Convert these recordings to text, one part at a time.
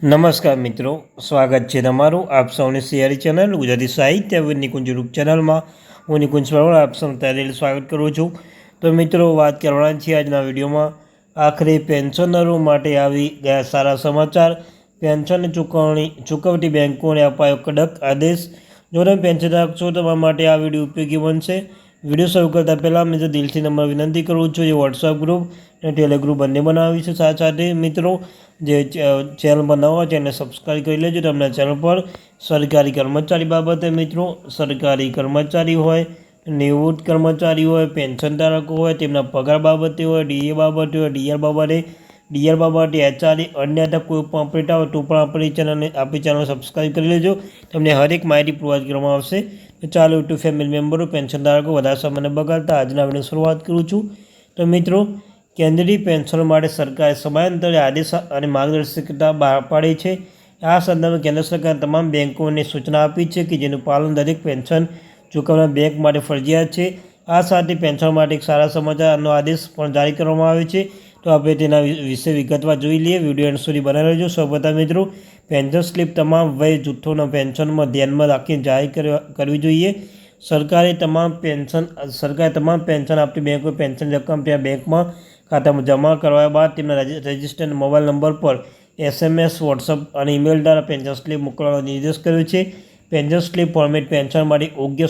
નમસ્કાર મિત્રો, સ્વાગત છે તમારું આપ સૌની સિયારી ચેનલ ગુજરાતી સાહિત્ય વિદ નિકુંજ યુટ્યુબ ચેનલમાં. હું નિકુંજ પરમાર આપ સૌનું તહેદિલ સ્વાગત કરું છું. તો મિત્રો, વાત કરવાના છીએ આજના વિડીયોમાં. આખરે પેન્શનરો માટે આવી ગયા સારા સમાચાર. પેન્શન ચૂકવતી બેંકોને અપાયો કડક આદેશ. જો તમે પેન્શન રાખશો તમારા માટે આ વિડીયો ઉપયોગી બનશે. વિડીયો શરૂ કરતાં પહેલાં મેં દિલથી નંબર વિનંતી કરું છું. એ વોટ્સઅપ ગ્રુપ અને ટેલિગ્રુપ બંને બનાવી છે. સાથે મિત્રો જે ચેનલ બનાવવા ચેનલ સબસ્ક્રાઈબ કરી લેજો. તમને ચેનલ પર સરકારી કર્મચારી બાબતે મિત્રો, સરકારી કર્મચારી હોય, નિવૃત્ત કર્મચારી હોય, પેન્શનધારકો હોય, તેમના પગાર બાબતે હોય, ડીએ બાબતે હોય, ડીઆર બાબતે એચઆરએ અન્ય કોઈ પણ અપડેટ આવે તો પણ આપણી ચેનલ સબસ્ક્રાઈબ કરી લેજો. તમને હરેક માહિતી પ્રોવાઈડ કરવામાં આવશે. તો ચાલો યુટ્યુબ ફેમિલી મેમ્બરો, પેન્શનધારકો વધારે સમયને બગાડતા આજના વિડીયો શરૂઆત કરું છું. તો મિત્રો, કેન્દ્રીય પેન્શન માટે સરકારે સમયાંતરે આદેશ અને માર્ગદર્શિકા બહાર પાડી છે. આ સંદર્ભે કેન્દ્ર સરકારે તમામ બેંકોને સૂચના આપી છે કે જેનું પાલન દરેક પેન્શન ચૂકવનાર બેંક માટે ફરજિયાત છે. આ સાથે પેન્શન માટે એક સારા સમાચારનો આદેશ પણ જારી કરવામાં આવ્યો છે. તો આપણે તેના વિશે વિગતવાર જોઈ લઈએ. વિડીયો એન્ડ સુધી બનાવી રહેજો. સૌપ્રથમ મિત્રો, પેન્શન સ્લીપ તમામ વય જૂથોના પેન્શનમાં ધ્યાનમાં રાખીને જાહેર કરવી જોઈએ. સરકારે તમામ પેન્શન આપતી બેંકો પેન્શન રકમ ત્યાં બેંકમાં ખાતામાં જમા કરવા બાદ તેમના રજિસ્ટર્ડ મોબાઈલ નંબર પર SMS, વોટ્સઅપ અને ઈમેલ દ્વારા પેન્શન સ્લીપ મોકલવાનો નિર્દેશ કર્યો છે. પેન્શન સ્લીપ ફોર્મેટ પેન્શન માટે યોગ્ય,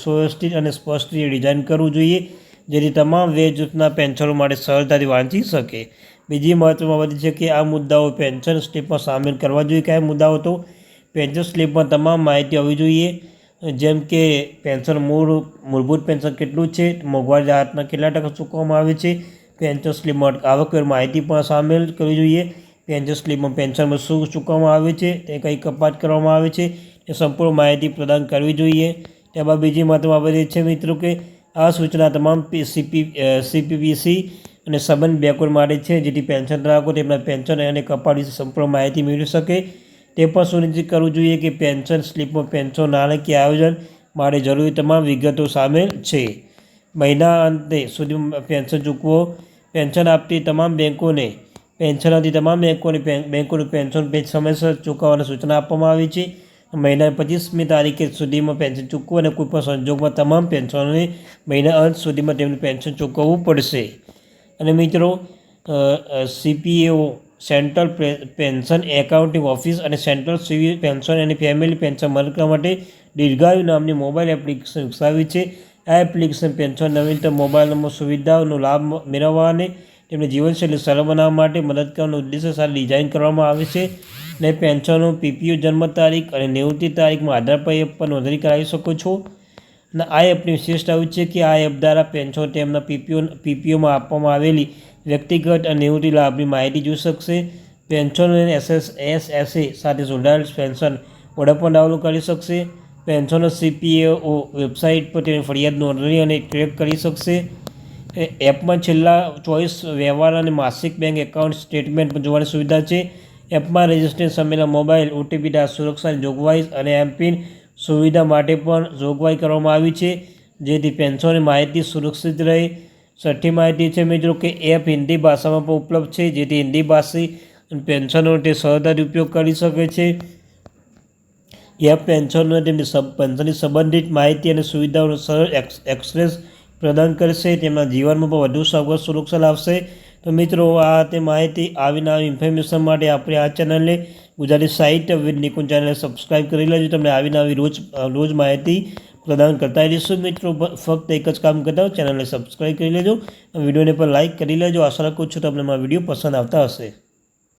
સુવ્યવસ્થિત અને સ્પષ્ટ રીતે ડિઝાઇન કરવું જોઈએ, જેથી તમામ વય જૂથના પેન્શનો માટે સરળતાથી વાંચી શકે. બીજી મહત્વની બાબત છે કે આ મુદ્દાઓ પેન્શન સ્લીપમાં સામેલ કરવા જોઈએ. કયા મુદ્દાઓ? તો પેન્શન સ્લીપમાં તમામ માહિતી હોવી જોઈએ, જેમ કે મૂળભૂત પેન્શન કેટલું છે, મોંઘવારી રાહતના કેટલા ટકા ચૂકવવામાં આવે છે. પેન્શન સ્લીપમાં આવકવેર માહિતી પણ સામેલ કરવી જોઈએ. પેન્શન સ્લીપમાં પેન્શનમાં શું ચૂકવવામાં આવે છે, તે કઈ કપાત કરવામાં આવે છે, એ સંપૂર્ણ માહિતી પ્રદાન કરવી જોઈએ. ત્યારબાદ બીજી મહત્વની બાબત એ છે મિત્રો કે આ સૂચના તમામ CPPC અને સંબંધ બેંકો માટે છે, જેથી પેન્શન ધારકો તેમના પેન્શન અને કપાત વિશે સંપૂર્ણ માહિતી મેળવી શકે. તે પણ સુનિશ્ચિત કરવું જોઈએ કે પેન્શન સ્લીપમાં પેન્શન નાણાકીય આયોજન માટે જરૂરી તમામ વિગતો સામેલ છે. મહિના અંતે સુધીમાં પેન્શન ચૂકવો. પેન્શન આપતી તમામ બેંકોને બેંકોનું પેન્શન સમયસર ચૂકવવાની સૂચના આપવામાં આવી છે. મહિનાની 25મી તારીખે સુધીમાં પેન્શન ચૂકવવું અને કોઈપણ સંજોગમાં તમામ પેન્શનરોને મહિના અંત સુધીમાં તેમનું પેન્શન ચૂકવવું પડશે. અને મિત્રો, CPAO central pension accounting office અને સેન્ટ્રલ સિવિલ પેન્શન અને ફેમિલી પેન્શન મદદ કરવા માટે દીર્ઘાયુ નામની મોબાઈલ એપ્લિકેશન વિકસાવી છે. આ એપ્લિકેશન પેન્શન નવીનતમ મોબાઈલ નંબર સુવિધાઓનો લાભ મેળવવા અને તેમની જીવનશૈલી સરળ બનાવવા માટે મદદ કરવાનો ઉદ્દેશ્ય સાથે ડિઝાઇન કરવામાં આવે છે. અને પેન્શનો, PPO, જન્મ તારીખ અને નિવૃત્તિ તારીખમાં આધાર પર એપ પર નોંધણી કરાવી શકો છો. અને આ એપની વિશેષતા એવું છે કે આ એપ દ્વારા પેન્શનો તેમના PPOમાં આપવામાં આવેલી વ્યક્તિગત અને નિવૃત્તિ લાભની માહિતી જોઈ શકશે. પેન્શનોને SSA સાથે જોડાયેલ પેન્શન ઓર્ડર પણ ડાઉનલોડ કરી શકશે. પેન્શનો CPAO વેબસાઇટ પર તેની ફરિયાદ નોંધણી અને ટ્રેક કરી શકશે. એપમાં છેલ્લા 24 વ્યવહાર અને માસિક બેંક એકાઉન્ટ સ્ટેટમેન્ટ પણ જોવાની સુવિધા છે. એપમાં રજિસ્ટ્રેશન સમયના મોબાઈલ OTP સુરક્ષાની જોગવાઈ અને MPIN સુવિધા માટે પણ જોગવાઈ કરવામાં આવી છે, જેથી પેન્શનની માહિતી સુરક્ષિત રહે. છઠ્ઠી માહિતી છે મિત્રો કે એપ હિન્દી ભાષામાં પણ ઉપલબ્ધ છે, જેથી હિન્દી ભાષી પેન્શનનો તે સરળતાથી ઉપયોગ કરી શકે છે. એપ પેન્શનને તેમની પેન્શનની સંબંધિત માહિતી અને સુવિધાઓનો સરળ એક્સેસ પ્રદાન કરશે. તેમના જીવનમાં પણ વધુ સગવડ સુરક્ષા લાવશે. તો મિત્રો, આ તે માહિતી આવી ઇન્ફોર્મેશન માટે આપણે આ ચેનલને ગુજરાતી સાહિત્ય વિદ નિકુંજ ચેનલને સબસ્ક્રાઈબ કરી લેજો. તમને આવી રોજ માહિતી પ્રદાન કરતા રહીશું. મિત્રો, ફક્ત એક જ કામ કરતા ચેનલને સબસ્ક્રાઈબ કરી લેજો. વિડીયોને પણ લાઇક કરી લેજો. આશા રાખું છું તમને મારા વિડીયો પસંદ આવતા હશે.